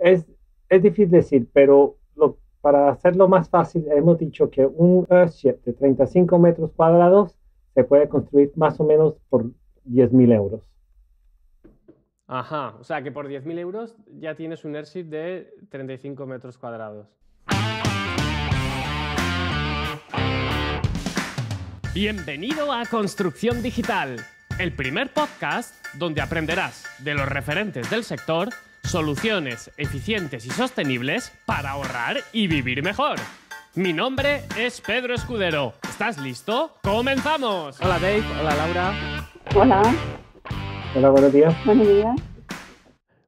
Es, es difícil decir, pero para hacerlo más fácil, hemos dicho que un Earthship de 35 metros cuadrados se puede construir más o menos por 10.000 euros. Ajá, o sea que por 10.000 euros ya tienes un airship de 35 metros cuadrados. Bienvenido a Construcción Digital, el primer podcast donde aprenderás de los referentes del sector soluciones eficientes y sostenibles para ahorrar y vivir mejor. Mi nombre es Pedro Escudero. ¿Estás listo? ¡Comenzamos! Hola Dave, hola Laura. Hola, Hola, buenos días. buenos días.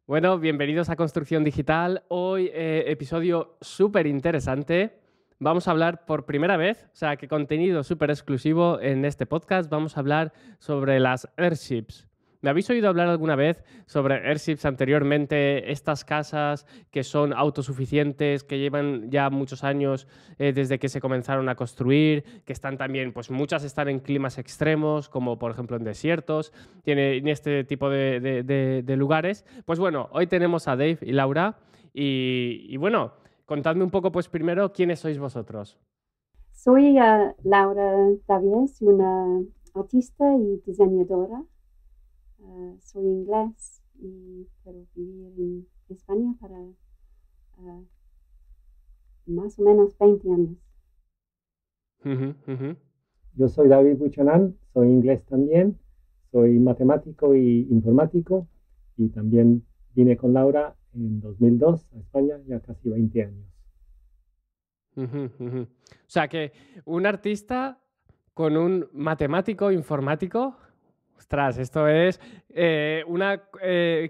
Bueno, bienvenidos a Construcción Digital. Hoy episodio súper interesante. Vamos a hablar por primera vez, o sea, que contenido súper exclusivo en este podcast. Vamos a hablar sobre las airships. ¿Me habéis oído hablar alguna vez sobre airships anteriormente? Estas casas que son autosuficientes, que llevan ya muchos años desde que se comenzaron a construir, que están también, pues muchas están en climas extremos, como por ejemplo en desiertos, en este tipo de lugares. Pues bueno, hoy tenemos a Dave y Laura y bueno, contadme un poco pues primero quiénes sois vosotros. Soy Laura Davies, una artista y diseñadora. Soy inglés y quiero vivir en España para más o menos 20 años. Ujú, ujú. Yo soy David Buchanan, soy inglés también, soy matemático y informático y también vine con Laura en 2002 a España, ya casi 20 años. Ujú, ujú. O sea que un artista con un matemático informático, ostras, esto es quiero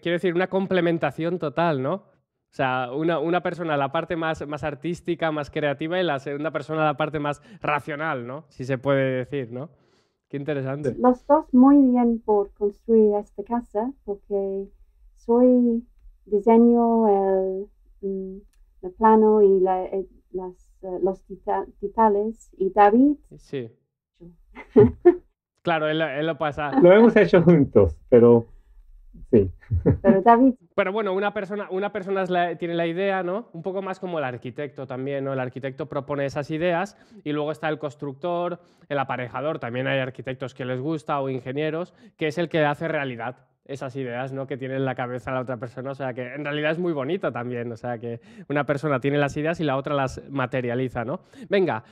decir, una complementación total, ¿no? O sea, una persona la parte más artística, más creativa y la segunda persona la parte más racional, ¿no? Si se puede decir, ¿no? Qué interesante. Los dos muy bien por construir esta casa porque soy diseño el plano y los titales y David. Sí, claro, él lo pasa. Lo hemos hecho juntos, pero sí. Pero David, Pero bueno, una persona tiene la idea, ¿no? Un poco más como el arquitecto también, ¿no? El arquitecto propone esas ideas y luego está el constructor, el aparejador, también hay arquitectos que les gusta o ingenieros, que es el que hace realidad esas ideas, ¿no? Que tiene en la cabeza la otra persona. O sea que en realidad es muy bonito también. O sea que una persona tiene las ideas y la otra las materializa, ¿no? Venga,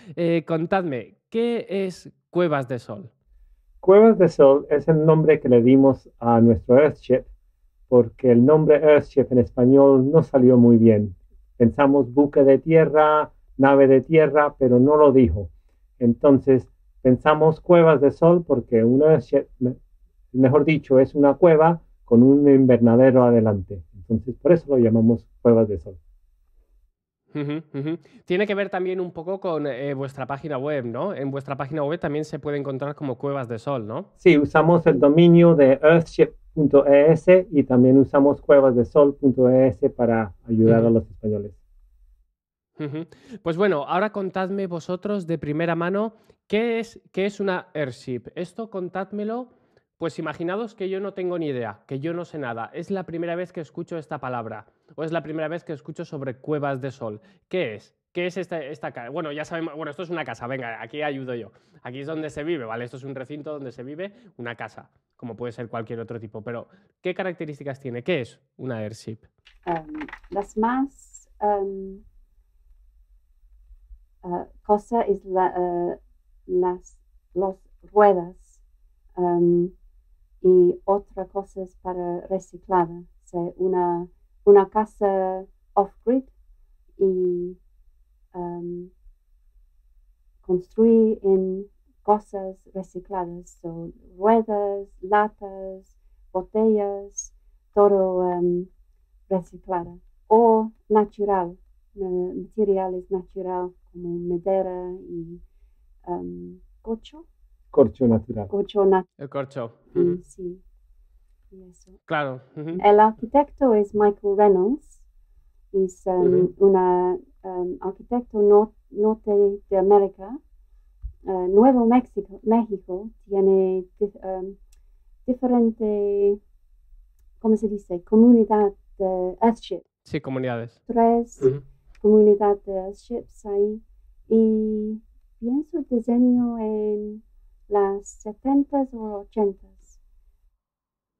contadme, ¿qué es Cuevas de Sol? Cuevas de Sol es el nombre que le dimos a nuestro Earthship porque el nombre Earthship en español no salió muy bien. Pensamos buque de tierra, nave de tierra, pero no lo dijo. Entonces pensamos Cuevas de Sol porque un Earthship, mejor dicho, es una cueva con un invernadero adelante. Entonces por eso lo llamamos Cuevas de Sol. Ujú, ujú. Tiene que ver también un poco con vuestra página web, ¿no? En vuestra página web también se puede encontrar como Cuevas de Sol, ¿no? Sí, usamos el dominio de earthship.es y también usamos cuevasdesol.es para ayudar a Ujú, los españoles. ujú. Pues bueno, ahora contadme vosotros de primera mano qué es una airship. Esto contádmelo, pues imaginaos que yo no tengo ni idea, que yo no sé nada. Es la primera vez que escucho esta palabra o es la primera vez que escucho sobre Cuevas de Sol. ¿Qué es? ¿Qué es esta casa? Bueno, ya sabemos, bueno, esto es una casa, venga, aquí ayudo yo. Aquí es donde se vive, ¿vale? Esto es un recinto donde se vive, una casa, como puede ser cualquier otro tipo. Pero, ¿qué características tiene? ¿Qué es una airship? las más cosa es las ruedas y otra cosa es para reciclada. O sea, una casa off-grid y construir en cosas recicladas, so, ruedas, latas, botellas, todo reciclado o natural, materiales natural como madera y cocho, Corcho natural. cocho natural, El corcho. Ujú. sí, y eso. Claro. Ujú, El arquitecto es Michael Reynolds, es ujú. un arquitecto norte de América. Nuevo México tiene diferente, ¿cómo se dice? Comunidad de Earthship. Sí, comunidades. 3 Ujú. comunidades de Earthships ahí. Y pienso diseño en las 70s o 80s.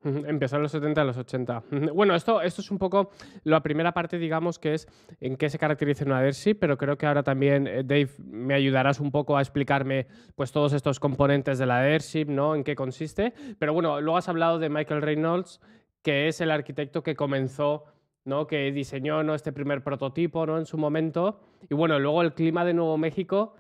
Ujú, empezó en los 70 a los 80. Ujú. Bueno, esto es un poco la primera parte, digamos, que es en qué se caracteriza una Airship, pero creo que ahora también, Dave, me ayudarás un poco a explicarme pues todos estos componentes de la Airship, ¿no? En qué consiste. Pero bueno, luego has hablado de Michael Reynolds, que es el arquitecto que comenzó, ¿no? Que diseñó, ¿no? Este primer prototipo, ¿no? En su momento. Y bueno, luego el clima de Nuevo México,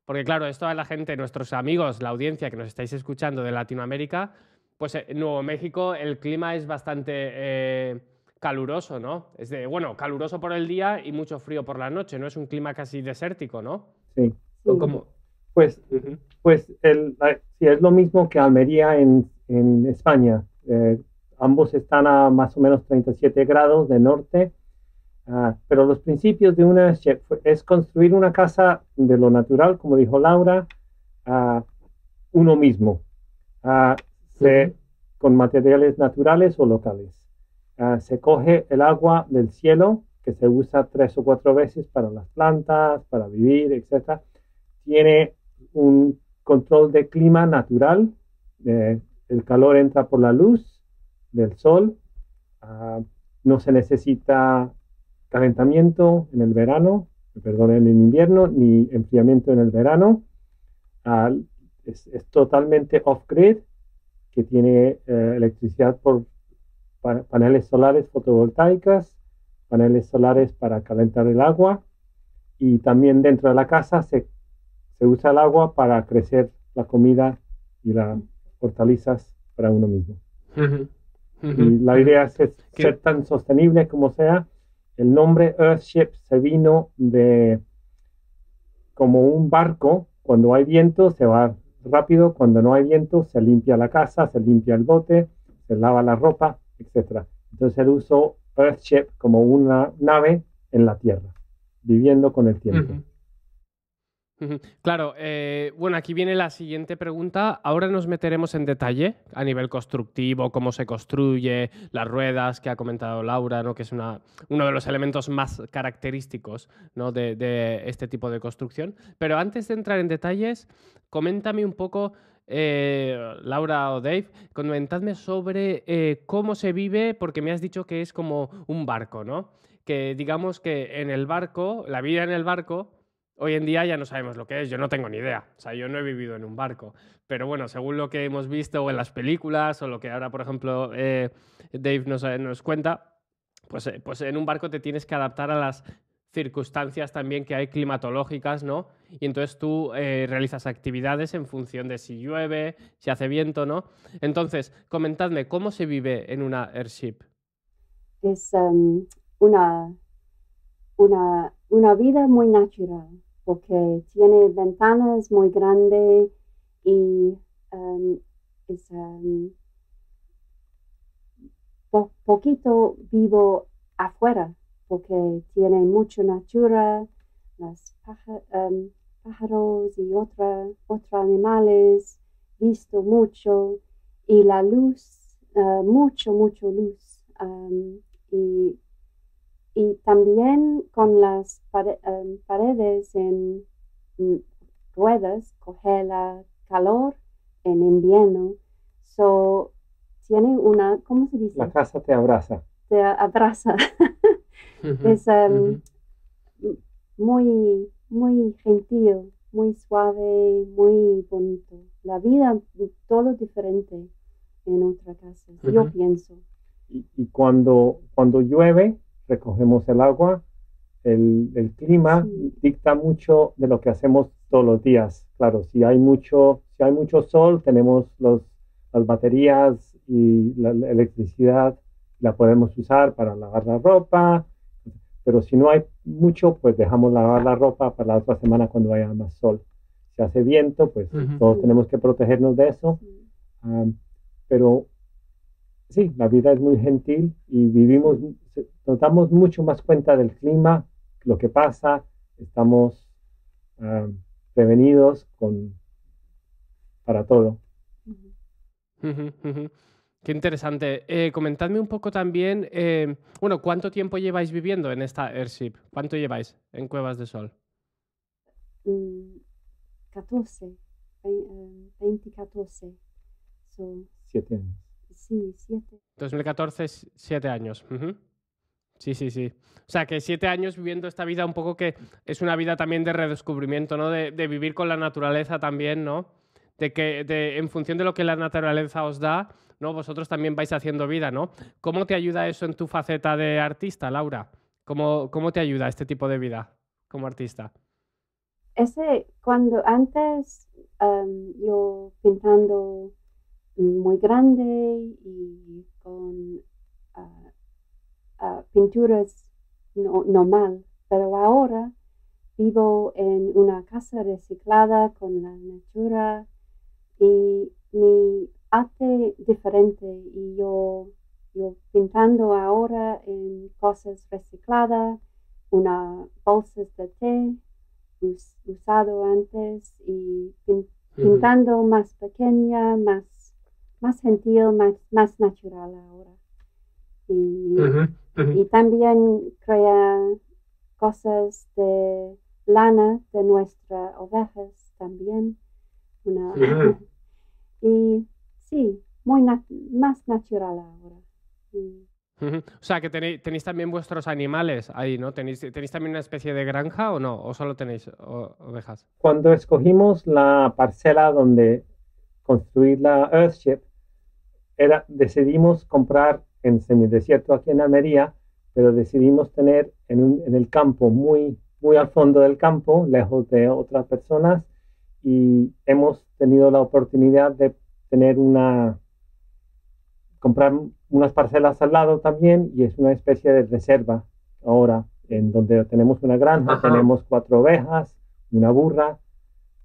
porque claro, esto a la gente, nuestros amigos, la audiencia que nos estáis escuchando de Latinoamérica, pues en Nuevo México el clima es bastante caluroso, ¿no? Bueno, caluroso por el día y mucho frío por la noche, ¿no? Es un clima casi desértico, ¿no? Sí. ¿O Sí. cómo? Pues, Ujú. pues sí, es lo mismo que Almería en España. Ambos están a más o menos 37 grados de norte. Pero los principios de una es construir una casa de lo natural, como dijo Laura, uno mismo, ah, se- Ujú. con materiales naturales o locales. Se coge el agua del cielo, que se usa 3 o 4 veces para las plantas, para vivir, etc. Tiene un control de clima natural. El calor entra por la luz del sol. Ah, no se necesita calentamiento en el verano, perdón, en el invierno, ni enfriamiento en el verano. Ah, es totalmente off-grid, que tiene electricidad por paneles solares fotovoltaicas, paneles solares para calentar el agua, y también dentro de la casa se usa el agua para crecer la comida y las hortalizas para uno mismo. Ujú. Y la Ujú. idea es ser tan sostenible como sea. El nombre Earthship se vino de como un barco. Cuando hay viento se va rápido, cuando no hay viento se limpia la casa, se limpia el bote, se lava la ropa, etc. Entonces él usó Earthship como una nave en la tierra, viviendo con el tiempo. Ujú. Ujú. Claro, bueno, aquí viene la siguiente pregunta. Ahora nos meteremos en detalle a nivel constructivo, cómo se construye, las ruedas que ha comentado Laura, ¿no? Que es uno de los elementos más característicos, ¿no? de este tipo de construcción. Pero antes de entrar en detalles, coméntame un poco, Laura o Dave, comentadme sobre cómo se vive, porque me has dicho que es como un barco, ¿no? Que digamos que en el barco, la vida en el barco. Hoy en día ya no sabemos lo que es, yo no tengo ni idea, o sea, yo no he vivido en un barco, pero bueno, según lo que hemos visto o en las películas o lo que ahora, por ejemplo, Dave nos cuenta, pues en un barco te tienes que adaptar a las circunstancias también que hay climatológicas, ¿no? Y entonces tú realizas actividades en función de si llueve, si hace viento, ¿no? Entonces, comentadme, ¿cómo se vive en una airship? Es una, una vida muy natural, porque tiene ventanas muy grandes y es poquito vivo afuera, porque tiene mucha natura, los pájaros y otros animales, visto mucho, y la luz, mucho luz. Y, y también con las paredes en mm, ruedas, coge la calor en invierno. So, tiene una, ¿cómo se dice? La casa te abraza. Te abraza. Ujú, Es ujú. muy gentil, muy suave, muy bonito. La vida, todo diferente en otra casa, yo Ujú. pienso. Y cuando llueve, recogemos el agua. El clima Sí, dicta mucho de lo que hacemos todos los días. Claro, si hay mucho sol, tenemos las baterías y la electricidad la podemos usar para lavar la ropa, pero si no hay mucho, pues dejamos lavar la ropa para la otra semana cuando haya más sol. Si hace viento, pues Ujú. todos sí, tenemos que protegernos de eso. sí, Um, pero sí, la vida es muy gentil y vivimos, sí. nos damos mucho más cuenta del clima, lo que pasa, estamos ah, prevenidos para todo. Ujú. Ujú, ujú. Qué interesante. Comentadme un poco también, bueno, ¿cuánto tiempo lleváis viviendo en esta airship? ¿Cuánto lleváis en Cuevas de Sol? Mm, 14, 2014. So, 7 años. sí, 7. 2014, 7 años. Ujú. Sí, sí, sí. O sea, que 7 años viviendo esta vida un poco que es una vida también de redescubrimiento, ¿no? De vivir con la naturaleza también, ¿no? En función de lo que la naturaleza os da, ¿no? Vosotros también vais haciendo vida, ¿no? ¿Cómo te ayuda eso en tu faceta de artista, Laura? ¿Cómo te ayuda este tipo de vida como artista? Cuando antes yo pintando muy grande y con pinturas normal, pero ahora vivo en una casa reciclada con la natura y mi arte diferente y yo pintando ahora en cosas recicladas, una bolsas de té usado antes y pintando más pequeña, más gentil, más natural ahora. Y también crea cosas de lana de nuestras ovejas también. Y sí, más natural ahora. O sea, que tenéis también vuestros animales ahí, ¿no? ¿Tenéis también una especie de granja o no? ¿O solo tenéis ovejas? Cuando escogimos la parcela donde construir la Earthship, decidimos comprar en semidesierto aquí en Almería, pero decidimos tener en el campo, muy, muy al fondo del campo, lejos de otras personas, y hemos tenido la oportunidad de comprar unas parcelas al lado también, y es una especie de reserva ahora, en donde tenemos una granja, tenemos 4 ovejas, una burra,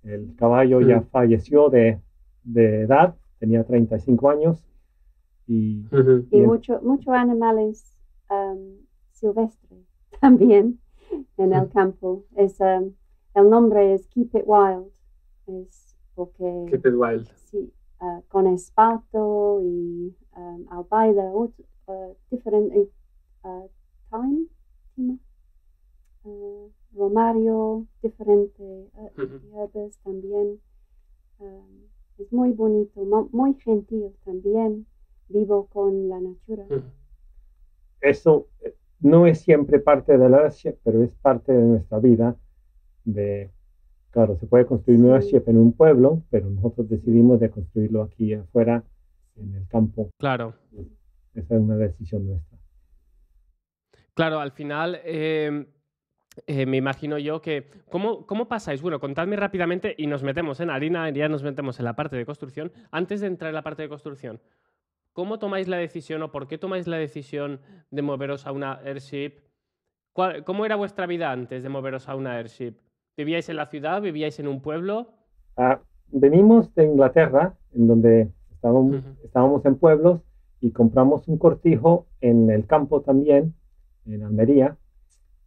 el caballo ya falleció de edad, tenía 35 años. Y muchos animales silvestres también en el campo. El nombre es Keep It Wild. Es porque Keep It Wild. Sí, con espato y albaida, diferente romario, diferentes hierbas también. Es muy bonito, muy gentil también. Vivo con la natura. Eso no es siempre parte de la Earthship, pero es parte de nuestra vida. Claro, se puede construir una Earthship en un pueblo, pero nosotros decidimos de construirlo aquí afuera, en el campo. Claro. Esa es una decisión nuestra. Claro, al final me imagino yo que... ¿Cómo pasáis? Bueno, contadme rápidamente y nos metemos en harina, ya nos metemos en la parte de construcción. Antes de entrar en la parte de construcción, ¿cómo tomáis la decisión o por qué tomáis la decisión de moveros a una airship? ¿Cómo era vuestra vida antes de moveros a una airship? ¿Vivíais en la ciudad? ¿Vivíais en un pueblo? Venimos de Inglaterra, en donde estábamos en pueblos, y compramos un cortijo en el campo también, en Almería,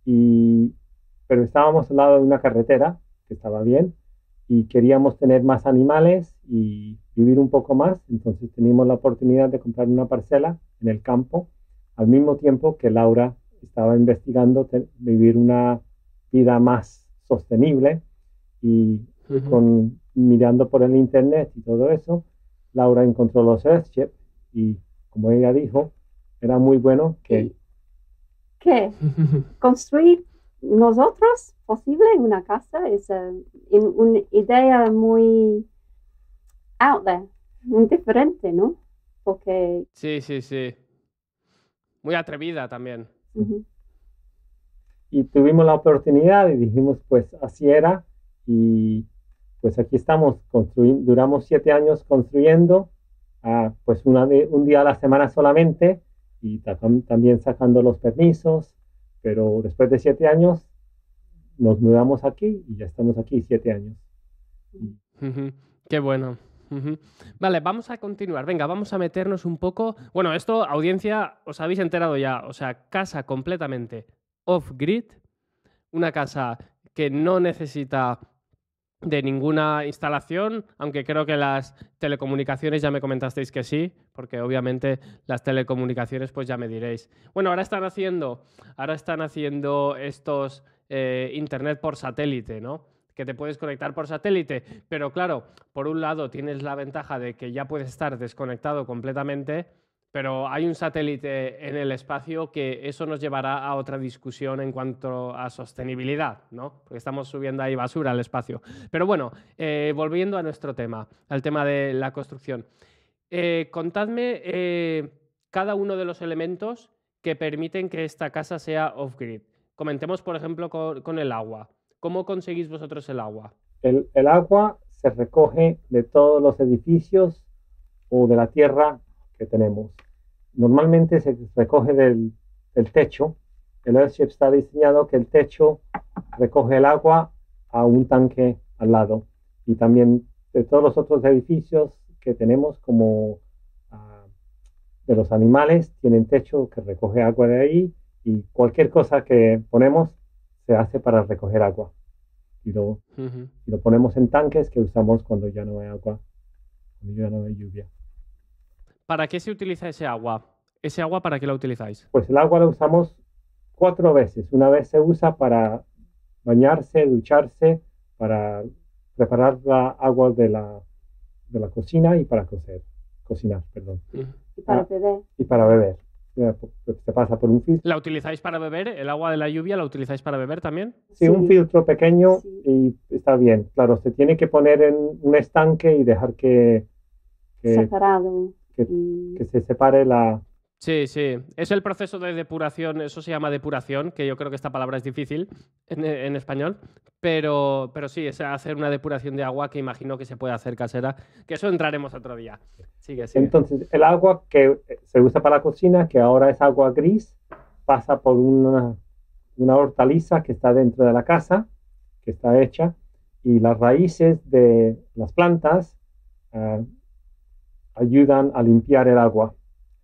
pero estábamos al lado de una carretera, que estaba bien, y queríamos tener más animales y vivir un poco más, entonces teníamos la oportunidad de comprar una parcela en el campo, al mismo tiempo que Laura estaba investigando vivir una vida más sostenible, y mirando por el internet y todo eso, Laura encontró los Earthship, y como ella dijo, era muy bueno que... ¿Qué? Construir nosotros posible una casa es una idea muy out there, muy diferente, ¿no? Porque... Sí. Muy atrevida también. Y tuvimos la oportunidad y dijimos, pues así era, y pues aquí estamos, duramos 7 años construyendo, pues un día a la semana solamente, y también sacando los permisos, pero después de 7 años nos mudamos aquí y ya estamos aquí 7 años. Qué bueno. Vale, vamos a continuar. Venga, vamos a meternos un poco... Bueno, esto, audiencia, os habéis enterado ya. O sea, casa completamente off-grid. Una casa que no necesita de ninguna instalación, aunque creo que las telecomunicaciones ya me comentasteis que sí, porque obviamente las telecomunicaciones pues ya me diréis. Bueno, ahora están haciendo estos internet por satélite, ¿no? Que te puedes conectar por satélite, pero claro, por un lado tienes la ventaja de que ya puedes estar desconectado completamente, pero hay un satélite en el espacio que eso nos llevará a otra discusión en cuanto a sostenibilidad, ¿no? Porque estamos subiendo ahí basura al espacio. Pero bueno, volviendo a nuestro tema, al tema de la construcción. Contadme cada uno de los elementos que permiten que esta casa sea off-grid. Comentemos, por ejemplo, con el agua. ¿Cómo conseguís vosotros el agua? El agua se recoge de todos los edificios o de la tierra que tenemos. Normalmente se recoge del techo. El Earthship está diseñado que el techo recoge el agua a un tanque al lado. Y también de todos los otros edificios que tenemos, como de los animales, tienen techo que recoge agua de ahí, y cualquier cosa que ponemos se hace para recoger agua. Y lo ponemos en tanques que usamos cuando ya no hay agua, cuando ya no hay lluvia. ¿Para qué se utiliza ese agua? ¿Ese agua para qué la utilizáis? Pues el agua la usamos 4 veces. Una vez se usa para bañarse, ducharse, para preparar la agua de la cocina y para cocinar, perdón. Y para beber. Y para beber. Se pasa por un filtro. ¿La utilizáis para beber? ¿El agua de la lluvia la utilizáis para beber también? Sí, un filtro pequeño y está bien. Claro, se tiene que poner en un estanque y dejar separado. Que se separe la... Sí, sí. Es el proceso de depuración, eso se llama depuración, que yo creo que esta palabra es difícil en español, pero sí, es hacer una depuración de agua que imagino que se puede hacer casera, que eso entraremos otro día. Sigue. Entonces, el agua que se usa para la cocina, que ahora es agua gris, pasa por una hortaliza que está dentro de la casa, que está hecha, y las raíces de las plantas ayudan a limpiar el agua.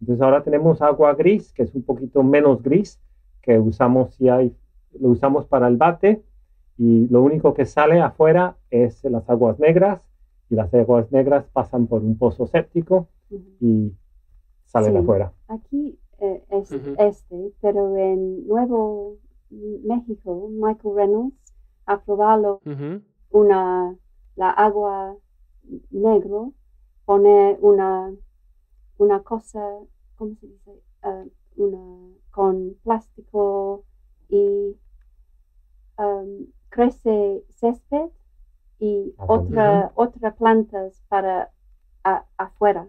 Entonces ahora tenemos agua gris, que es un poquito menos gris, que lo usamos para el bate, y lo único que sale afuera es las aguas negras, y las aguas negras pasan por un pozo séptico y salen afuera. Aquí es pero en Nuevo México, Michael Reynolds ha probado la agua negro, pone una cosa, ¿cómo se dice? Con plástico y crece césped y otra plantas para afuera.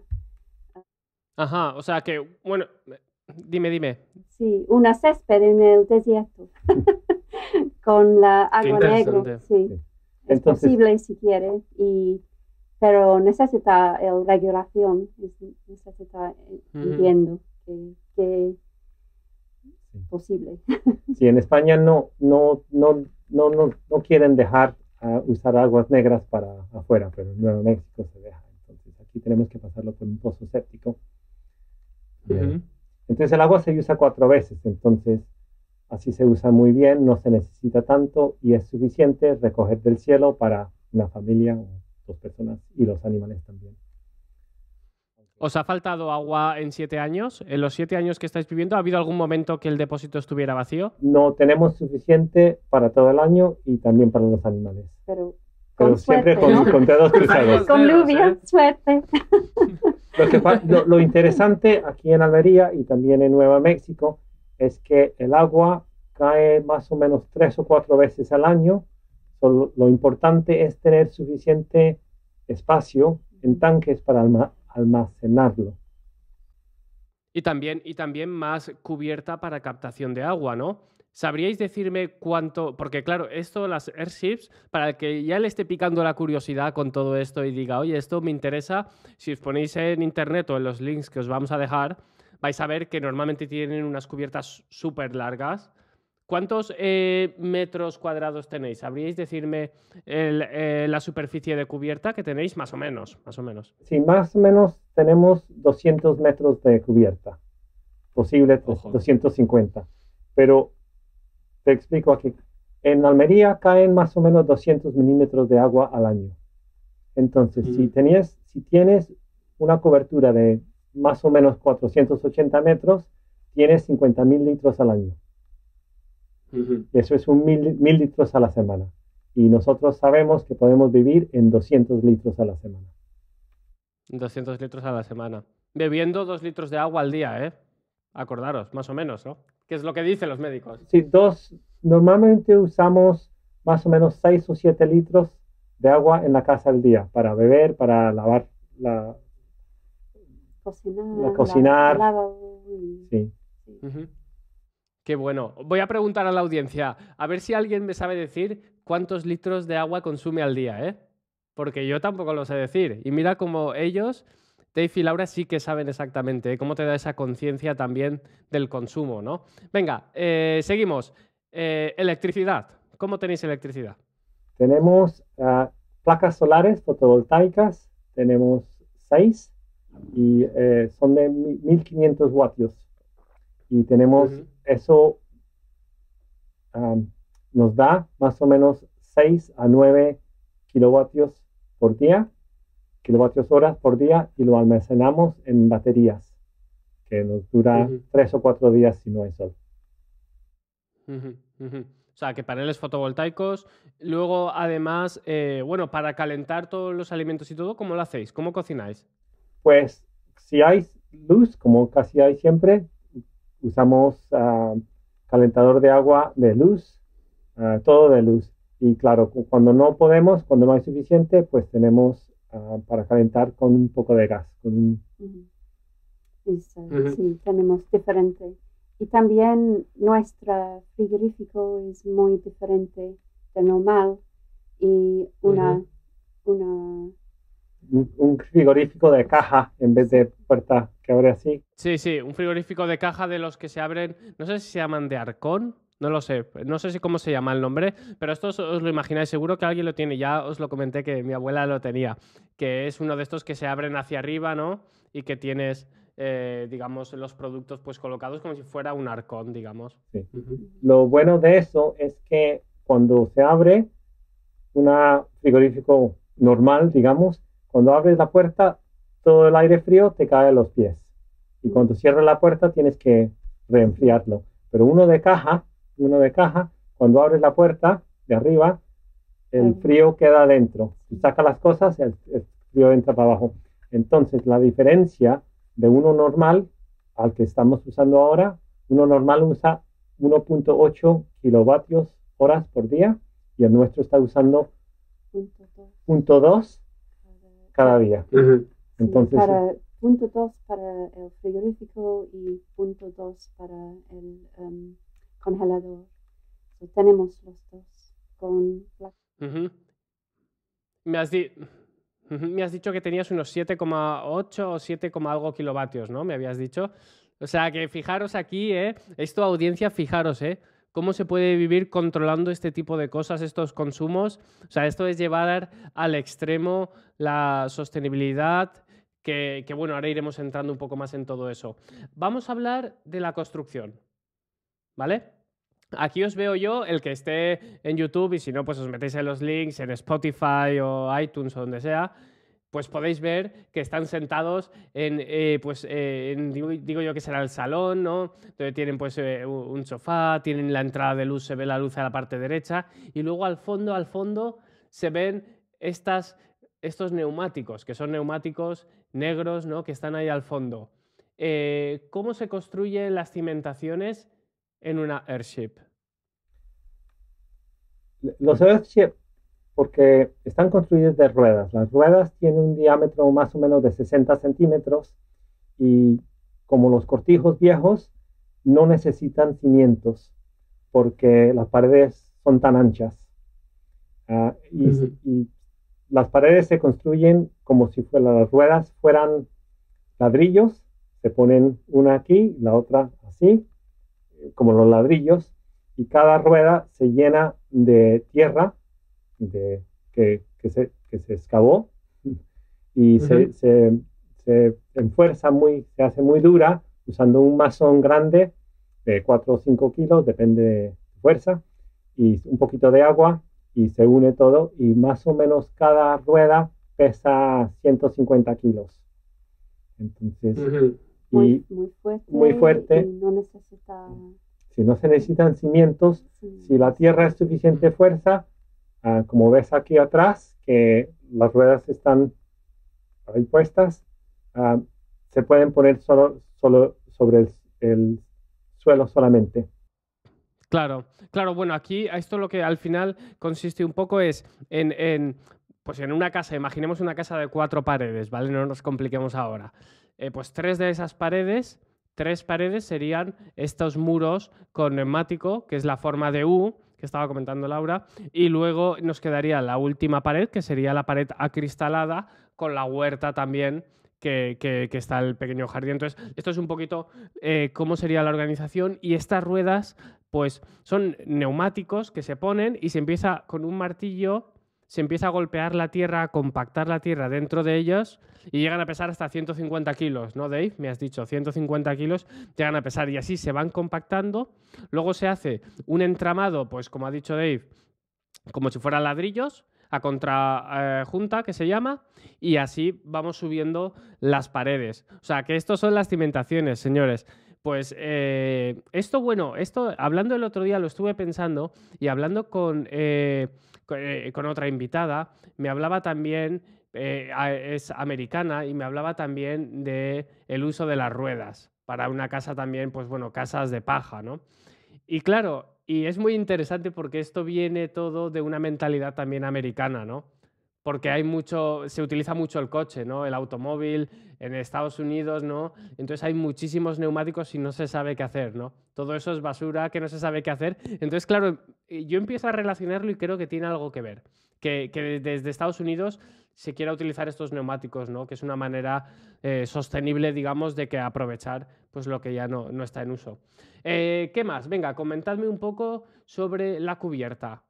Ajá, o sea que, bueno, dime. Sí, una césped en el desierto con la agua negra. Sí. Es posible si quiere, pero necesita regulación, entiendo que es posible. Sí, en España no quieren dejar usar aguas negras para afuera, pero en Nuevo México se deja. Entonces aquí tenemos que pasarlo por un pozo séptico. Entonces el agua se usa 4 veces, entonces así se usa muy bien, no se necesita tanto y es suficiente recoger del cielo para una familia o 2 personas y los animales también. ¿Os ha faltado agua en 7 años? ¿En los 7 años que estáis viviendo ha habido algún momento que el depósito estuviera vacío? No, tenemos suficiente para todo el año y también para los animales. Pero siempre suerte, ¿no? con dedos cruzados. Con lluvia, suerte. Lo interesante aquí en Almería y también en Nueva México es que el agua cae más o menos 3 o 4 veces al año. Lo importante es tener suficiente espacio en tanques para almacenarlo. Y también más cubierta para captación de agua, ¿no? ¿Sabríais decirme cuánto? Porque claro, esto, las airships, para el que ya le esté picando la curiosidad con todo esto y diga, oye, esto me interesa, si os ponéis en internet o en los links que os vamos a dejar, vais a ver que normalmente tienen unas cubiertas súper largas. ¿Cuántos metros cuadrados tenéis? ¿Sabríais decirme la superficie de cubierta que tenéis? Más o menos. Sí, más o menos tenemos 200 metros de cubierta. Posible 250. Pero te explico aquí. En Almería caen más o menos 200 milímetros de agua al año. Entonces, si tienes una cobertura de más o menos 480 metros, tienes 50.000 litros al año. Y eso es 1.000 litros a la semana. Y nosotros sabemos que podemos vivir en 200 litros a la semana. 200 litros a la semana. Bebiendo 2 litros de agua al día, ¿eh? Acordaros, más o menos, ¿no? ¿Qué es lo que dicen los médicos? Sí, normalmente usamos más o menos 6 o 7 litros de agua en la casa al día para beber, para lavar, cocinar. Sí. Qué bueno. Voy a preguntar a la audiencia, a ver si alguien me sabe decir cuántos litros de agua consume al día, ¿eh? Porque yo tampoco lo sé decir. Y mira cómo ellos, Dave y Laura, sí que saben exactamente cómo te da esa conciencia también del consumo, ¿no? Venga, seguimos. Electricidad. ¿Cómo tenéis electricidad? Tenemos placas solares fotovoltaicas. Tenemos 6 y son de 1.500 vatios. Y tenemos eso, nos da más o menos 6 a 9 kilovatios por día, kilovatios horas por día, y lo almacenamos en baterías, que nos dura 3 o 4 días si no hay sol. O sea, que paneles fotovoltaicos. Luego, además, bueno, para calentar todos los alimentos y todo, ¿cómo lo hacéis? ¿Cómo cocináis? Pues, si hay luz, como casi hay siempre, usamos calentador de agua de luz, todo de luz. Y claro, cuando no podemos, cuando no hay suficiente, pues tenemos para calentar con un poco de gas. Sí, tenemos diferente. Y también nuestro frigorífico es muy diferente de normal. Y un frigorífico de caja en vez de puerta que abre así. Sí, un frigorífico de caja de los que se abren, no sé si se llaman de arcón, no lo sé, no sé si cómo se llama el nombre, pero esto os lo imagináis, seguro que alguien lo tiene, ya os lo comenté que mi abuela lo tenía, que es uno de estos que se abren hacia arriba, ¿no? Y que tienes, digamos, los productos pues colocados como si fuera un arcón, digamos. Sí. Lo bueno de eso es que cuando se abre un frigorífico normal, digamos, cuando abres la puerta, todo el aire frío te cae a los pies. Y cuando cierras la puerta tienes que reenfriarlo. Pero uno de caja, cuando abres la puerta de arriba, el frío queda adentro. Si sacas las cosas, el frío entra para abajo. Entonces, la diferencia de uno normal al que estamos usando ahora, uno normal usa 1.8 kilovatios horas por día y el nuestro está usando 0.2 cada día. Entonces, para 0.2 para el frigorífico y 0.2 para el congelador. Tenemos los dos con Me has dicho que tenías unos 7,8 o 7, algo kilovatios, ¿no? Me habías dicho. O sea, que fijaros aquí, esto, audiencia, fijaros, cómo se puede vivir controlando este tipo de cosas, estos consumos. O sea, esto es llevar al extremo la sostenibilidad, que bueno, ahora iremos entrando un poco más en todo eso. Vamos a hablar de la construcción, ¿vale? Aquí os veo yo, el que esté en YouTube, y si no, pues os metéis en los links, en Spotify o iTunes o donde sea, pues podéis ver que están sentados digo yo que será el salón, ¿no? Donde tienen pues un sofá, tienen la entrada de luz, se ve la luz a la parte derecha, y luego al fondo se ven estos neumáticos, que son neumáticos negros, ¿no? Que están ahí al fondo. ¿Cómo se construyen las cimentaciones en una Earthship? Los Earthship, porque están construidos de ruedas. Las ruedas tienen un diámetro más o menos de 60 centímetros y como los cortijos viejos no necesitan cimientos porque las paredes son tan anchas. Y las paredes se construyen como si las ruedas fueran ladrillos. Se ponen una aquí, la otra así, como los ladrillos, y cada rueda se llena de tierra que se excavó y se enfuerza se hace muy dura usando un masón grande de 4 o 5 kilos, depende de fuerza, y un poquito de agua y se une todo y más o menos cada rueda pesa 150 kilos. Entonces, muy fuerte. Y no necesita... Si no se necesitan cimientos, si la tierra es suficiente fuerza, como ves aquí atrás, que las ruedas están ahí puestas, se pueden poner solo sobre el suelo solamente. Claro, bueno, aquí esto lo que al final consiste un poco es pues en una casa, imaginemos una casa de 4 paredes, ¿vale? No nos compliquemos ahora. Pues 3 de esas paredes, 3 paredes serían estos muros con neumático, que es la forma de U, que estaba comentando Laura, y luego nos quedaría la última pared, que sería la pared acristalada, con la huerta también, que está el pequeño jardín. Entonces, esto es un poquito cómo sería la organización, y estas ruedas pues son neumáticos que se ponen y se empieza con un martillo, se empieza a golpear la tierra, a compactar la tierra dentro de ellos y llegan a pesar hasta 150 kilos, ¿no, Dave? Me has dicho, 150 kilos llegan a pesar y así se van compactando. Luego se hace un entramado, pues como ha dicho Dave, como si fueran ladrillos, a contrajunta, que se llama, y así vamos subiendo las paredes. O sea, que estos son las cimentaciones, señores. Pues esto, hablando el otro día, lo estuve pensando y hablando con otra invitada, me hablaba también, es americana, y me hablaba también de el uso de las ruedas para una casa también, pues bueno, casas de paja, ¿no? Y claro, y es muy interesante porque esto viene todo de una mentalidad también americana, ¿no? Porque se utiliza mucho el coche, ¿no? El automóvil en Estados Unidos, ¿no? Entonces hay muchísimos neumáticos y no se sabe qué hacer, ¿no? Todo eso es basura que no se sabe qué hacer. Entonces, claro, yo empiezo a relacionarlo y creo que tiene algo que ver. Que desde Estados Unidos se quiera utilizar estos neumáticos, ¿no? Que es una manera sostenible, digamos, de que aprovechar pues lo que ya no está en uso. ¿Qué más? Venga, comentadme un poco sobre la cubierta.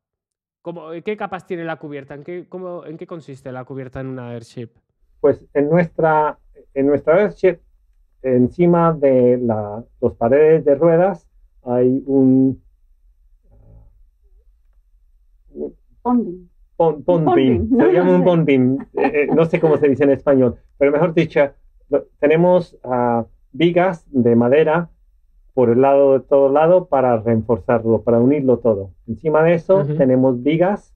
¿Qué capas tiene la cubierta? ¿En qué consiste la cubierta en una airship? Pues en nuestra airship, encima de las paredes de ruedas, hay un bond beam. Se llama un bond beam. No sé cómo se dice en español, pero mejor dicho, tenemos vigas de madera por el lado de todo lado para reforzarlo, para unirlo todo. Encima de eso tenemos vigas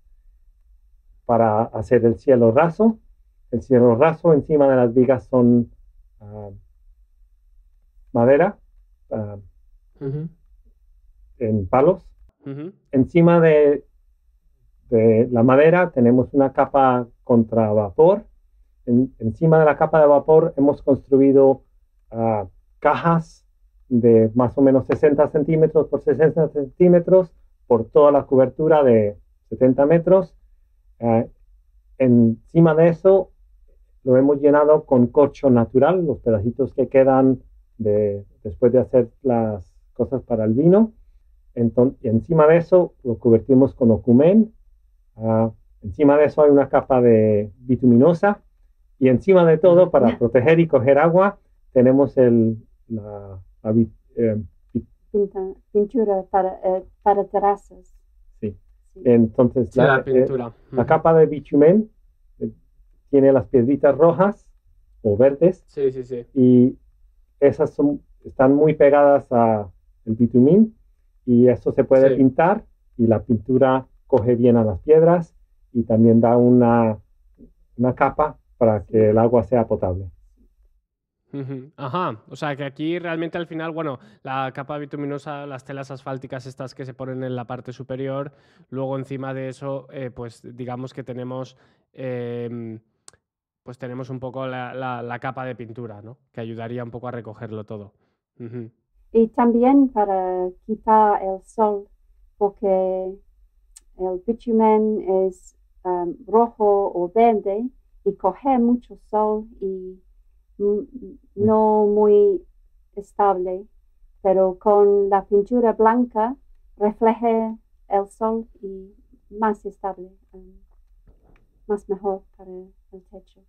para hacer el cielo raso. El cielo raso, encima de las vigas son madera en palos. Encima de la madera tenemos una capa contra vapor. Encima de la capa de vapor hemos construido cajas de más o menos 60 centímetros por 60 centímetros por toda la cobertura de 70 metros. Encima de eso lo hemos llenado con corcho natural, los pedacitos que quedan después de hacer las cosas para el vino. Y encima de eso lo cubrimos con ocumen. Encima de eso hay una capa de bituminosa y encima de todo, para proteger y coger agua, tenemos pintura para terrazas. Sí. Entonces, sí, la pintura. La capa de bitumen tiene las piedritas rojas o verdes. Sí, sí, sí. Y esas están muy pegadas al bitumín y eso se puede pintar y la pintura coge bien a las piedras y también da una capa para que el agua sea potable. Ajá, o sea que aquí realmente al final, bueno, la capa bituminosa, las telas asfálticas estas que se ponen en la parte superior, luego encima de eso, pues digamos que tenemos, pues tenemos un poco la capa de pintura, ¿no? Que ayudaría un poco a recogerlo todo. Y también para quitar el sol, porque el bitumen es rojo o verde y coge mucho sol y no muy estable, pero con la pintura blanca refleja el sol y más estable, más mejor para el techo.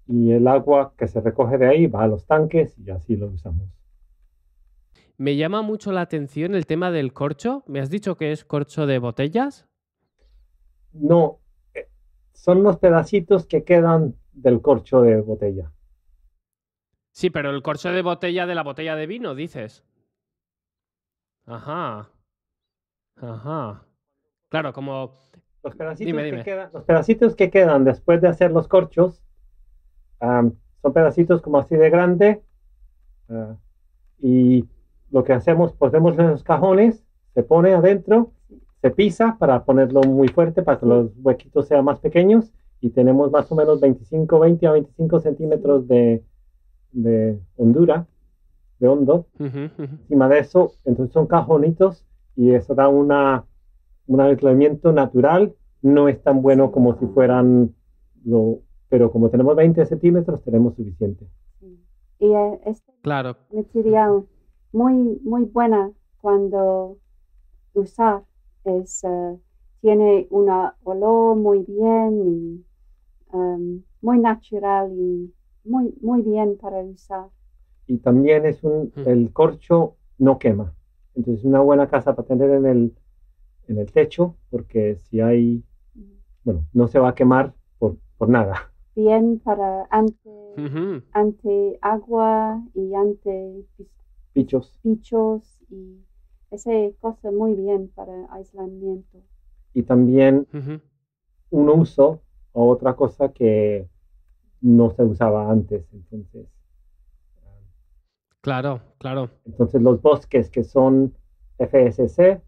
Y el agua que se recoge de ahí va a los tanques y así lo usamos. Me llama mucho la atención el tema del corcho. ¿Me has dicho que es corcho de botellas? No, son los pedacitos que quedan del corcho de botella. Sí, pero el corcho de botella de la botella de vino, dices. Ajá. Ajá. Claro, como... Los pedacitos, Dime. los pedacitos que quedan después de hacer los corchos son pedacitos como así de grande y lo que hacemos, ponemos en los cajones, se pone adentro, se pisa para ponerlo muy fuerte para que los huequitos sean más pequeños y tenemos más o menos 20 a 25 centímetros de hondura, de hondo. Encima de eso, entonces son cajonitos y eso da un aislamiento natural. No es tan bueno como si fueran, pero como tenemos 20 centímetros, tenemos suficiente. Y este material muy buena cuando usar tiene un olor muy bien y muy natural y muy bien para usar. Y también el corcho no quema. Entonces es una buena casa para tener en el techo porque si hay, bueno, no se va a quemar por nada. Bien para ante agua y ante Bichos y esa cosa muy bien para aislamiento. Y también un uso o otra cosa que no se usaba antes, entonces. Claro. Entonces los bosques que son FSC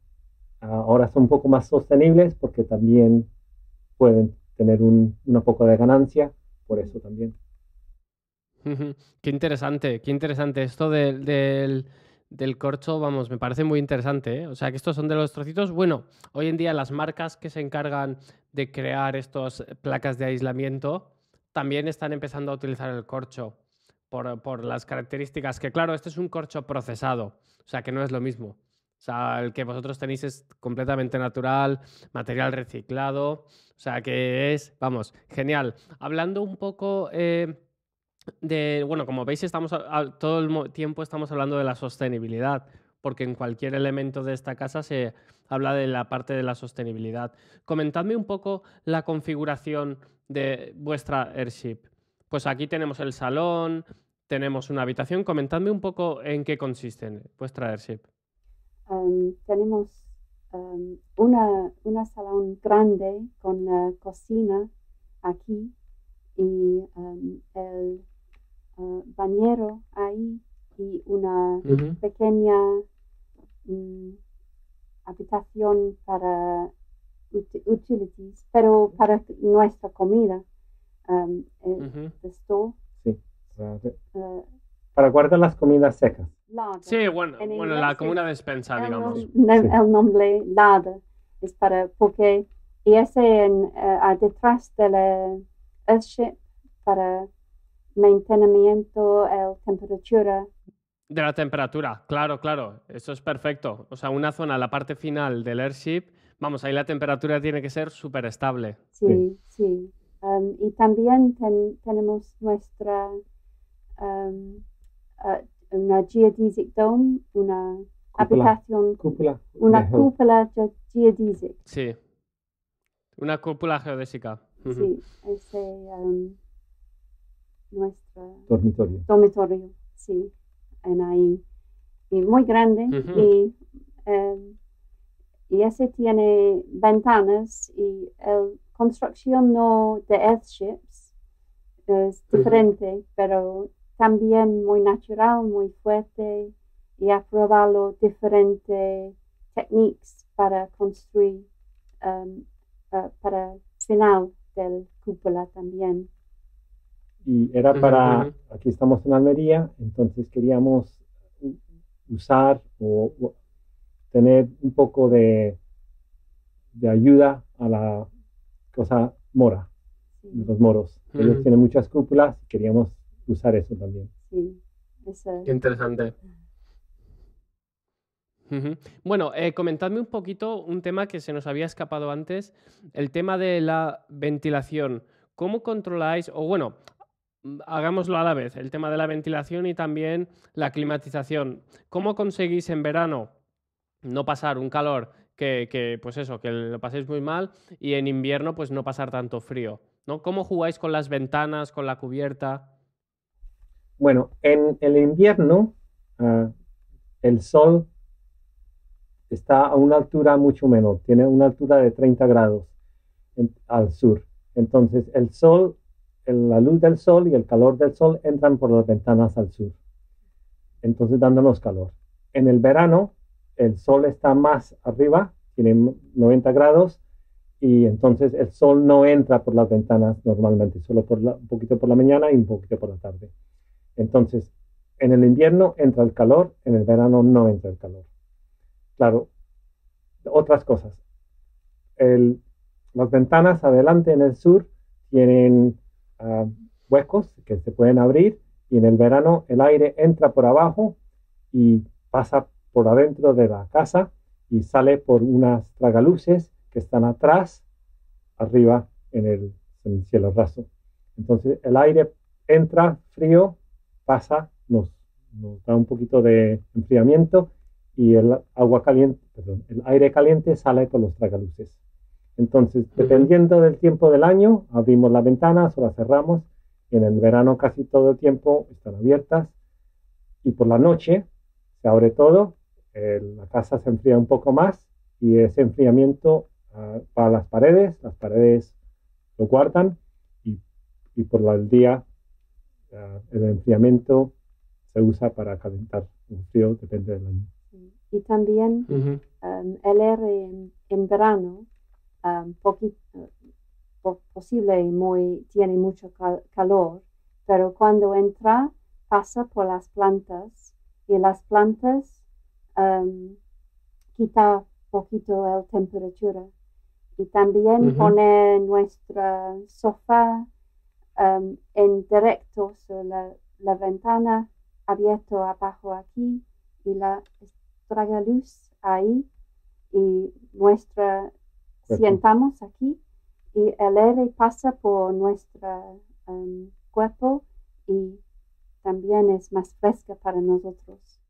ahora son un poco más sostenibles porque también pueden tener un poco de ganancia por eso también. Qué interesante. Esto del corcho, vamos, me parece muy interesante, ¿eh? O sea, que estos son de los trocitos. Bueno, hoy en día las marcas que se encargan de crear estas placas de aislamiento también están empezando a utilizar el corcho por las características que, claro, este es un corcho procesado, o sea, que no es lo mismo. O sea, el que vosotros tenéis es completamente natural, material reciclado, o sea, que es, vamos, genial. Hablando un poco... bueno, como veis, todo el tiempo estamos hablando de la sostenibilidad, porque en cualquier elemento de esta casa se habla de la parte de la sostenibilidad. Comentadme un poco la configuración de vuestra Airship. Pues aquí tenemos el salón, tenemos una habitación. Comentadme un poco en qué consiste vuestra Airship. Tenemos una salón grande con la cocina aquí y el bañero ahí y una pequeña habitación para utilities, pero para nuestra comida. El store. Sí, para guardar las comidas secas. Sí, bueno, como una despensa, digamos. El nombre larder es porque y ese detrás de la Earthship para mantenimiento la temperatura. De la temperatura, claro, eso es perfecto. O sea, una zona, la parte final del Airship, vamos, ahí la temperatura tiene que ser súper estable. Sí. Y también tenemos nuestra una geodesic dome, una habitación, una cúpula geodesic. Sí, una cúpula geodésica. Sí, ese nuestro dormitorio, sí, en ahí. Y muy grande y ese tiene ventanas y la construcción de Earthships es diferente, pero también muy natural, muy fuerte y ha probado diferentes técnicas para construir para el final del cúpula también. Y era aquí estamos en Almería, entonces queríamos usar o tener un poco de ayuda a la cosa mora, los moros. Ellos tienen muchas cúpulas y queríamos usar eso también. Sí, qué interesante. Bueno, comentadme un poquito un tema que se nos había escapado antes, el tema de la ventilación. ¿Cómo controláis? O bueno, hagámoslo a la vez, el tema de la ventilación y también la climatización. ¿Cómo conseguís en verano no pasar un calor pues eso, que lo paséis muy mal, y en invierno pues no pasar tanto frío, ¿no? ¿Cómo jugáis con las ventanas, con la cubierta? Bueno, en el invierno el sol está a una altura mucho menor, tiene una altura de 30 grados al sur. Entonces la luz del sol y el calor del sol entran por las ventanas al sur, entonces dándonos calor. En el verano el sol está más arriba, tiene 90 grados, y entonces el sol no entra por las ventanas normalmente, solo un poquito por la mañana y un poquito por la tarde. Entonces, en el invierno entra el calor, en el verano no entra el calor. Claro, otras cosas. Las ventanas adelante en el sur tienen huecos que se pueden abrir, y en el verano el aire entra por abajo y pasa por adentro de la casa y sale por unas tragaluces que están atrás, arriba en el cielo raso. Entonces el aire entra frío, pasa, nos da un poquito de enfriamiento, y el aire caliente sale por los tragaluces. Entonces, dependiendo del tiempo del año, abrimos las ventanas o las cerramos. En el verano casi todo el tiempo están abiertas, y por la noche se abre todo, la casa se enfría un poco más, y ese enfriamiento para las paredes lo guardan, y por el día el enfriamiento se usa para calentar. Un frío depende del año. Y también el aire en verano posible tiene mucho calor, pero cuando entra pasa por las plantas, y las plantas quita poquito la temperatura. Y también pone nuestra sofá en directo sobre la ventana, abierto abajo aquí, y la traga luz ahí, y sentamos aquí, y el aire pasa por nuestro cuerpo, y también es más fresca para nosotros.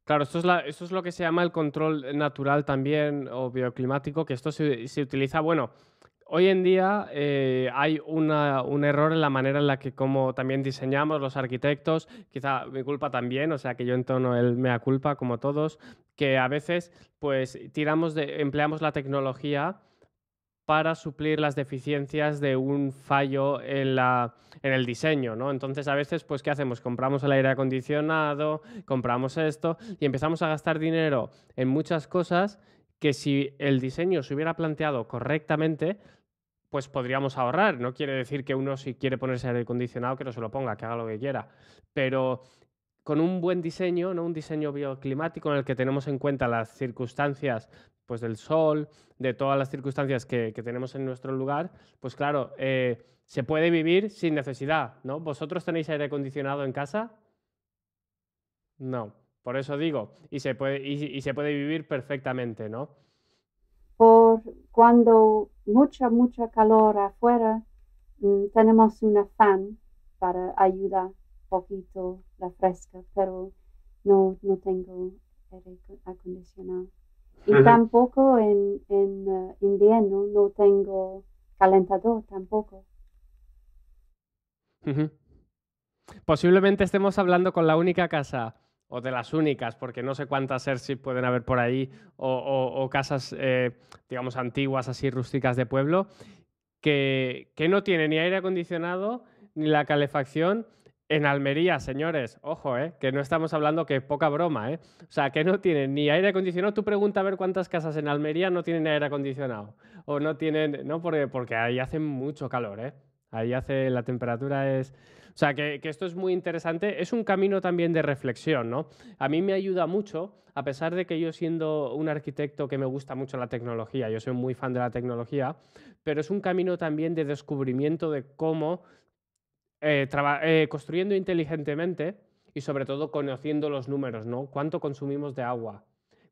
Claro, esto es lo que se llama el control natural también, o bioclimático, que esto se utiliza, bueno, hoy en día hay un error en la manera en la que como también diseñamos los arquitectos, quizá mi culpa también, o sea que yo entono el mea culpa como todos, que a veces pues empleamos la tecnología para suplir las deficiencias de un fallo en el diseño, ¿no? Entonces, a veces, pues, ¿qué hacemos? Compramos el aire acondicionado, compramos esto y empezamos a gastar dinero en muchas cosas que, si el diseño se hubiera planteado correctamente, pues podríamos ahorrar. No quiere decir que uno, si quiere ponerse aire acondicionado, que no se lo ponga, que haga lo que quiera. Pero con un buen diseño, ¿no? Un diseño bioclimático en el que tenemos en cuenta las circunstancias, pues, del sol, de todas las circunstancias que tenemos en nuestro lugar, pues claro, se puede vivir sin necesidad, ¿no? ¿Vosotros tenéis aire acondicionado en casa? No, por eso digo, y se puede vivir perfectamente, ¿no? Por cuando mucha calor afuera, tenemos una fan para ayudar poquito la fresca, pero no tengo aire acondicionado. Y tampoco en invierno no tengo calentador tampoco. Posiblemente estemos hablando con la única casa, o de las únicas, porque no sé cuántas Airship pueden haber por ahí, o casas, digamos, antiguas, así rústicas de pueblo, que no tiene ni aire acondicionado ni la calefacción. En Almería, señores, ojo, que no estamos hablando, que poca broma, o sea, que no tienen ni aire acondicionado. Tú pregunta a ver cuántas casas en Almería no tienen aire acondicionado, o no tienen, ¿no? Porque ahí hace mucho calor, ahí la temperatura es... O sea, que esto es muy interesante. Es un camino también de reflexión, ¿no? A mí me ayuda mucho, a pesar de que yo, siendo un arquitecto que me gusta mucho la tecnología, yo soy muy fan de la tecnología, pero es un camino también de descubrimiento de cómo construyendo inteligentemente, y sobre todo conociendo los números, ¿no? ¿Cuánto consumimos de agua?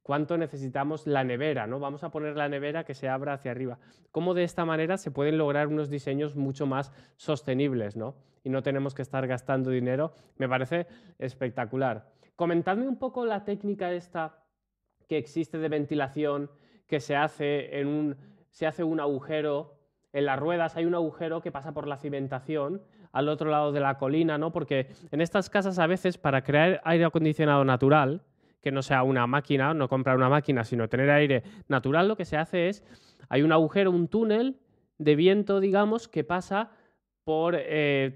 cuánto necesitamos la nevera, ¿no? Vamos a poner la nevera que se abra hacia arriba. Cómo de esta manera se pueden lograr unos diseños mucho más sostenibles, ¿no? Y no tenemos que estar gastando dinero. Me parece espectacular. Comentadme un poco la técnica esta que existe de ventilación, que se hace un agujero en las ruedas, hay un agujero que pasa por la cimentación al otro lado de la colina, ¿no? Porque en estas casas a veces para crear aire acondicionado natural, que no sea una máquina, no comprar una máquina, sino tener aire natural, lo que se hace es, hay un agujero, un túnel de viento, digamos, que pasa por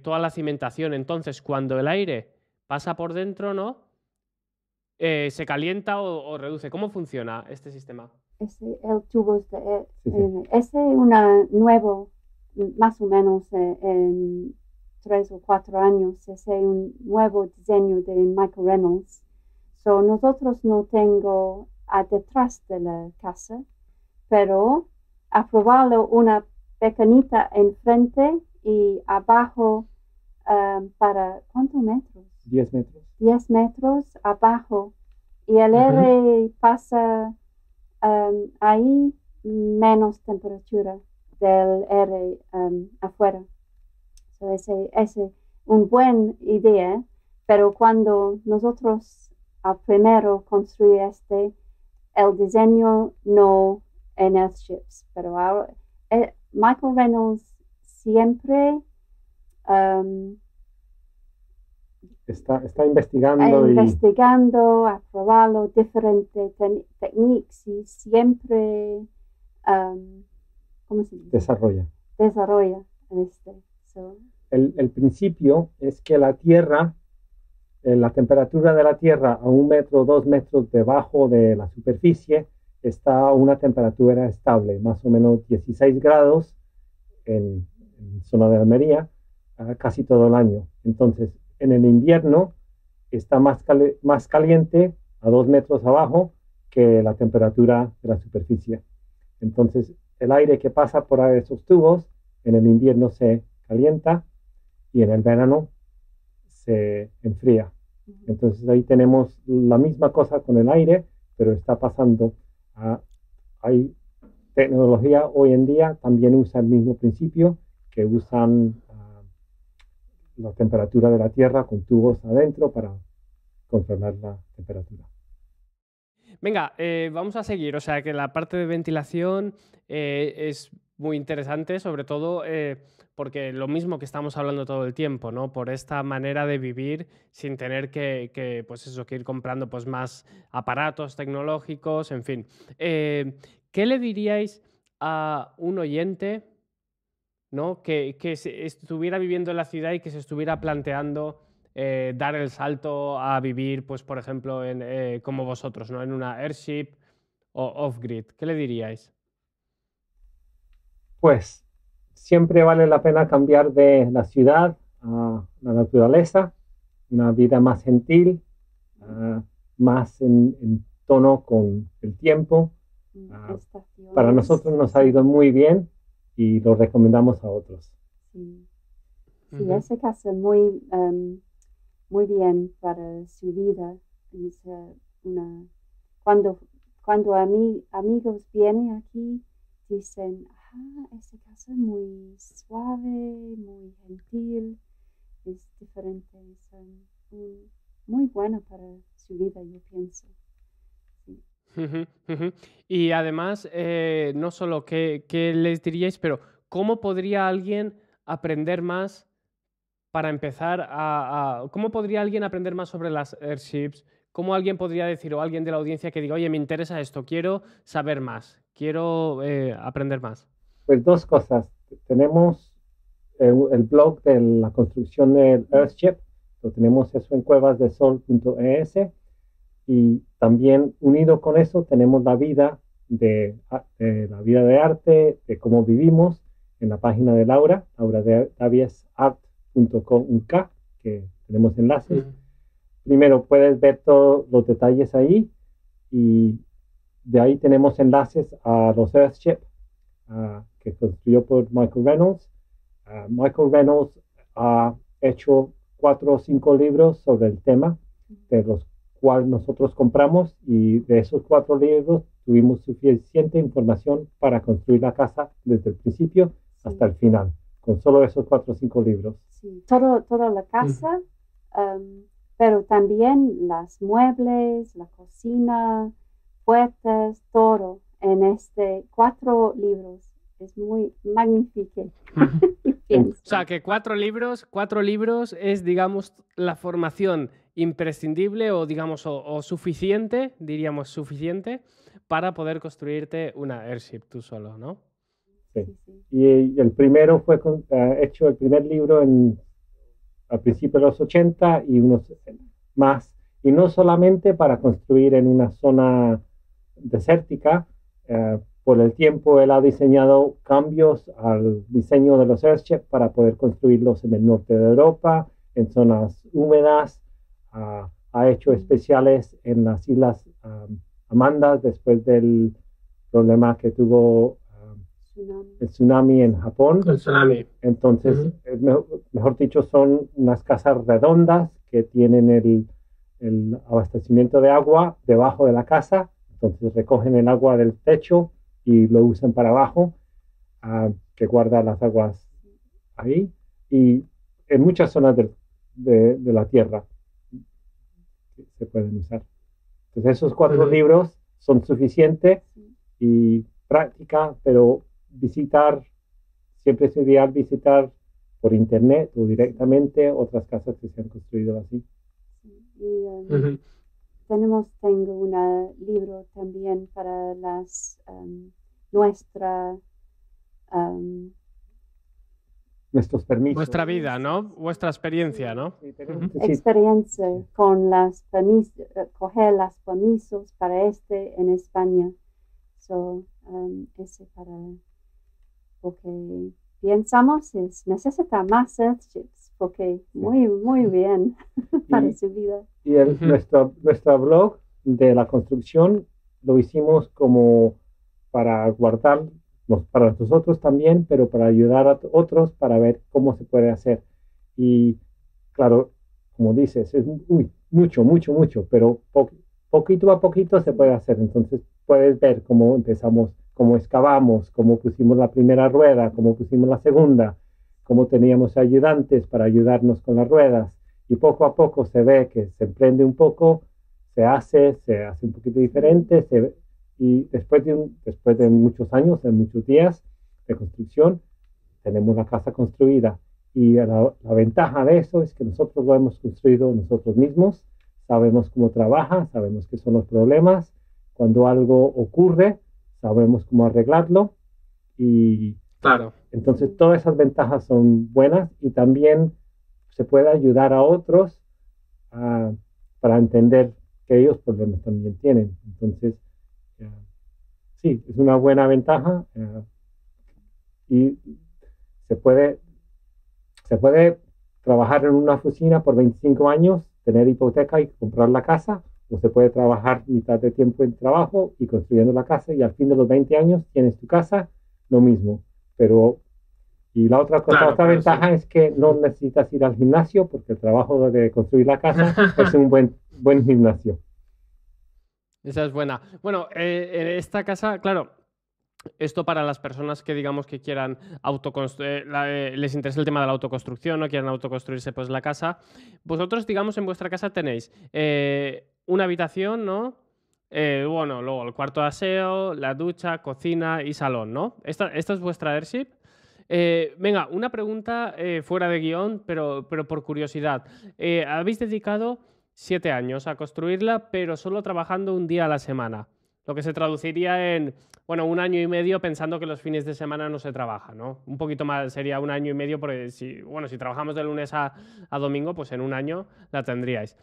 toda la cimentación. Entonces, cuando el aire pasa por dentro, ¿no? ¿Se calienta o reduce? ¿Cómo funciona este sistema? El tubo es nuevo, más o menos en 3 o 4 años, es un nuevo diseño de Michael Reynolds. So, nosotros no tengo detrás de la casa, pero a probarlo una pequeñita enfrente y abajo para ¿cuántos metros? 10 metros. 10 metros abajo y el aire pasa ahí menos temperatura del aire afuera. So ese es una buena idea, pero cuando nosotros primero construimos el diseño no en Earthships, pero ahora Michael Reynolds siempre está investigando a probarlo diferentes técnicas y siempre ¿cómo se dice? Desarrolla el principio es que la Tierra, la temperatura de la Tierra a 1 metro, 2 metros debajo de la superficie está a una temperatura estable, más o menos 16 grados en zona de Almería, casi todo el año. Entonces, en el invierno está más caliente a 2 metros abajo que la temperatura de la superficie. Entonces, el aire que pasa por esos tubos en el invierno se calienta y en el verano se enfría. Entonces, ahí tenemos la misma cosa con el aire, pero está pasando hay tecnología hoy en día, también usa el mismo principio, que usan la temperatura de la Tierra con tubos adentro para controlar la temperatura. Venga, vamos a seguir. O sea que la parte de ventilación es muy interesante, sobre todo porque lo mismo que estamos hablando todo el tiempo, ¿no? Por esta manera de vivir sin tener que ir comprando pues, más aparatos tecnológicos, en fin. ¿Qué le diríais a un oyente, ¿no? que estuviera viviendo en la ciudad y que se estuviera planteando dar el salto a vivir, pues, por ejemplo, como vosotros, ¿no? En una Airship o off-grid? ¿Qué le diríais? Pues siempre vale la pena cambiar de la ciudad a la naturaleza, una vida más gentil, más en tono con el tiempo. Para nosotros nos ha ido muy bien y lo recomendamos a otros. Sí, ese caso muy bien para su vida. Cuando amigos vienen aquí, dicen, esa casa es muy suave, muy gentil, es diferente, es muy buena para su vida, yo pienso. Sí. Y además, no solo qué les diríais, pero ¿cómo podría alguien aprender más para empezar ¿cómo podría alguien aprender más sobre las airships? ¿Cómo alguien podría decir, o alguien de la audiencia que diga, oye, me interesa esto, quiero saber más, quiero aprender más? Pues 2 cosas. Tenemos el blog de la construcción del Earthship, lo tenemos eso en cuevasdesol.es, y también unido con eso tenemos la vida de arte, de cómo vivimos, en la página de Laura daviesart.com, que tenemos enlaces. Primero puedes ver todos los detalles ahí, y de ahí tenemos enlaces a los Earthship que construyó por Michael Reynolds. Michael Reynolds ha hecho 4 o 5 libros sobre el tema de los cual nosotros compramos, y de esos 4 libros tuvimos suficiente información para construir la casa desde el principio hasta el final, con solo esos 4 o 5 libros. Sí, toda la casa, pero también los muebles, la cocina, puertas, todo en 4 libros. Es muy magnífico. O sea, que 4 libros es, digamos, la formación imprescindible o, digamos, o suficiente, diríamos suficiente, para poder construirte una airship tú solo, ¿no? Sí. Y el primero fue hecho, el primer libro al principio de los 80 y unos más. Y no solamente para construir en una zona desértica, por el tiempo él ha diseñado cambios al diseño de los airships para poder construirlos en el norte de Europa, en zonas húmedas. Ha hecho especiales en las Islas Amandas después del problema que tuvo el tsunami en Japón. El tsunami. Entonces, mejor dicho, son unas casas redondas que tienen el abastecimiento de agua debajo de la casa. Entonces recogen el agua del techo y lo usan para abajo, que guarda las aguas ahí. Y en muchas zonas de la tierra se pueden usar. Entonces esos 4 libros son suficientes y práctica, pero siempre es ideal visitar por internet o directamente otras casas que se han construido así. Y, tengo un libro también para nuestros permisos. Vuestra vida, ¿no? Vuestra experiencia, ¿no? Sí, experiencia con coger los permisos para en España. Ese porque pensamos necesita más airships, porque muy bien para su vida. Y nuestro blog de la construcción lo hicimos como para guardar para nosotros también, pero para ayudar a otros para ver cómo se puede hacer. Y claro, como dices, es mucho, pero poquito a poquito se puede hacer. Entonces puedes ver cómo empezamos, cómo excavamos, cómo pusimos la primera rueda, cómo pusimos la segunda, cómo teníamos ayudantes para ayudarnos con las ruedas. Y poco a poco se ve que se emprende un poco, se hace un poquito diferente, y después de muchos años, de muchos días de construcción, tenemos la casa construida. Y la ventaja de eso es que nosotros lo hemos construido nosotros mismos, sabemos cómo trabaja, sabemos qué son los problemas. Cuando algo ocurre, sabemos cómo arreglarlo. Y claro, entonces todas esas ventajas son buenas, y también se puede ayudar a otros para entender que ellos problemas también tienen. Entonces, sí, es una buena ventaja, y se puede trabajar en una oficina por 25 años, tener hipoteca y comprar la casa, o se puede trabajar mitad de tiempo en trabajo y construyendo la casa, y al fin de los 20 años tienes tu casa, lo mismo. Y la otra cosa, otra ventaja es que no necesitas ir al gimnasio, porque el trabajo de construir la casa es un buen gimnasio. Esa es buena. Bueno, en esta casa, claro, esto para las personas que digamos que quieran les interesa el tema de la autoconstrucción, no quieran autoconstruirse pues la casa. Vosotros, digamos, en vuestra casa tenéis una habitación, ¿no? Bueno, luego el cuarto de aseo, la ducha, cocina y salón, ¿no? ¿Esta es vuestra airship? Venga, una pregunta fuera de guión, pero por curiosidad. Habéis dedicado 7 años a construirla, pero solo trabajando un día a la semana, lo que se traduciría en, bueno, 1 año y medio, pensando que los fines de semana no se trabaja, ¿no? Un poquito más sería 1 año y medio, porque si trabajamos de lunes a domingo, pues en 1 año la tendríais.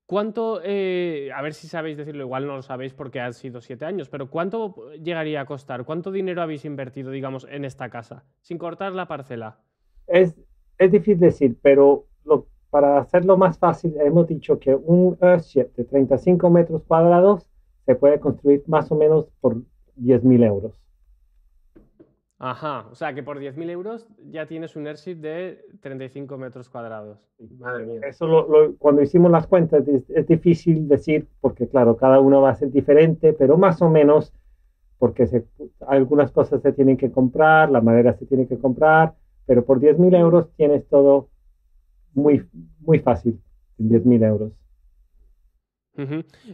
¿Cuánto, a ver si sabéis decirlo, igual no lo sabéis porque han sido 7 años, pero cuánto llegaría a costar? ¿Cuánto dinero habéis invertido, digamos, en esta casa, sin cortar la parcela? Es difícil decir, pero para hacerlo más fácil, hemos dicho que un earthship de 35 metros cuadrados se puede construir más o menos por 10.000 euros. Ajá, o sea que por 10.000 euros ya tienes un airship de 35 metros cuadrados. Madre mía. Eso cuando hicimos las cuentas es difícil decir porque claro, cada uno va a ser diferente, pero más o menos porque algunas cosas se tienen que comprar, la madera se tiene que comprar, pero por 10.000 euros tienes todo muy, muy fácil, 10.000 euros.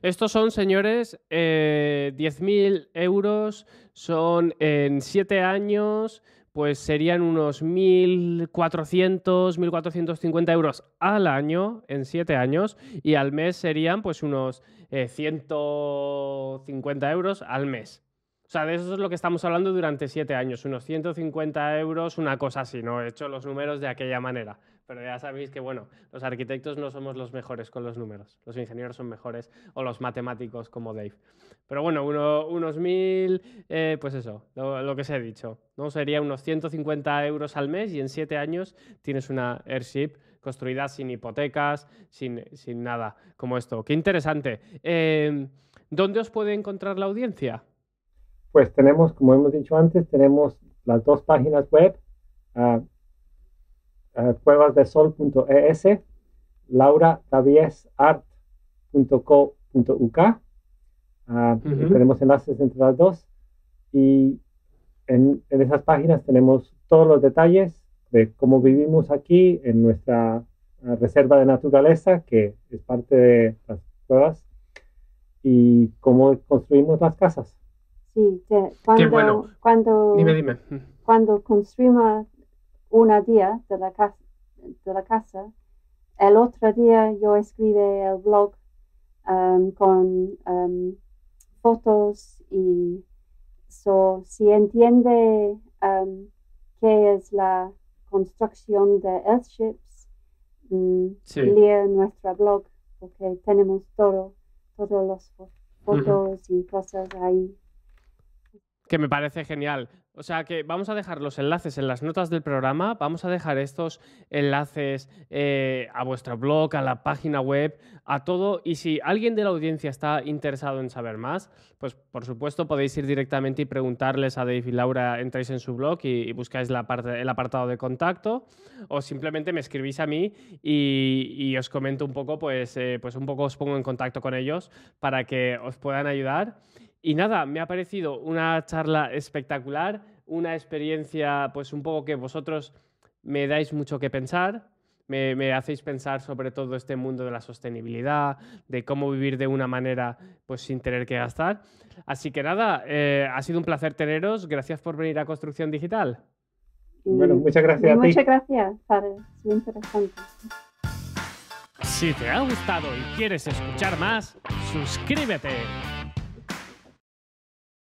Estos son, señores, 10.000 euros, son en 7 años, pues serían unos 1.400, 1.450 euros al año en 7 años y al mes serían pues unos 150 euros al mes. O sea, de eso es lo que estamos hablando durante 7 años, unos 150 euros, una cosa así, ¿no? He hecho los números de aquella manera, pero ya sabéis que, bueno, los arquitectos no somos los mejores con los números, los ingenieros son mejores, o los matemáticos como Dave. Pero bueno, unos 1.000, pues eso, lo que os he dicho, ¿no? Sería unos 150 euros al mes y en 7 años tienes una airship construida sin hipotecas, sin nada como esto. ¡Qué interesante! ¿Dónde os puede encontrar la audiencia? Pues tenemos, como hemos dicho antes, tenemos las 2 páginas web, cuevasdesol.es, lauradaviesart.co.uk. Tenemos enlaces entre las 2 y en esas páginas tenemos todos los detalles de cómo vivimos aquí en nuestra reserva de naturaleza, que es parte de las cuevas, y cómo construimos las casas. Sí, bueno. Dime. Cuando construimos una día de la casa, el otro día yo escribí el blog con fotos y si entiende qué es la construcción de airships, lea nuestro blog porque tenemos todos los fotos y cosas ahí. Que me parece genial. O sea que vamos a dejar los enlaces en las notas del programa, vamos a dejar estos enlaces a vuestro blog, a la página web, a todo. Y si alguien de la audiencia está interesado en saber más, pues por supuesto podéis ir directamente y preguntarles a Dave y Laura, entráis en su blog y buscáis el apartado de contacto, o simplemente me escribís a mí y os comento un poco, pues un poco os pongo en contacto con ellos para que os puedan ayudar. Y nada, me ha parecido una charla espectacular, una experiencia pues un poco que vosotros me dais mucho que pensar, me hacéis pensar sobre todo este mundo de la sostenibilidad, de cómo vivir de una manera pues sin tener que gastar. Así que nada, ha sido un placer teneros, gracias por venir a Construcción Digital. Bueno, muchas gracias a ti. Muchas gracias, padre, es muy interesante. Si te ha gustado y quieres escuchar más, suscríbete.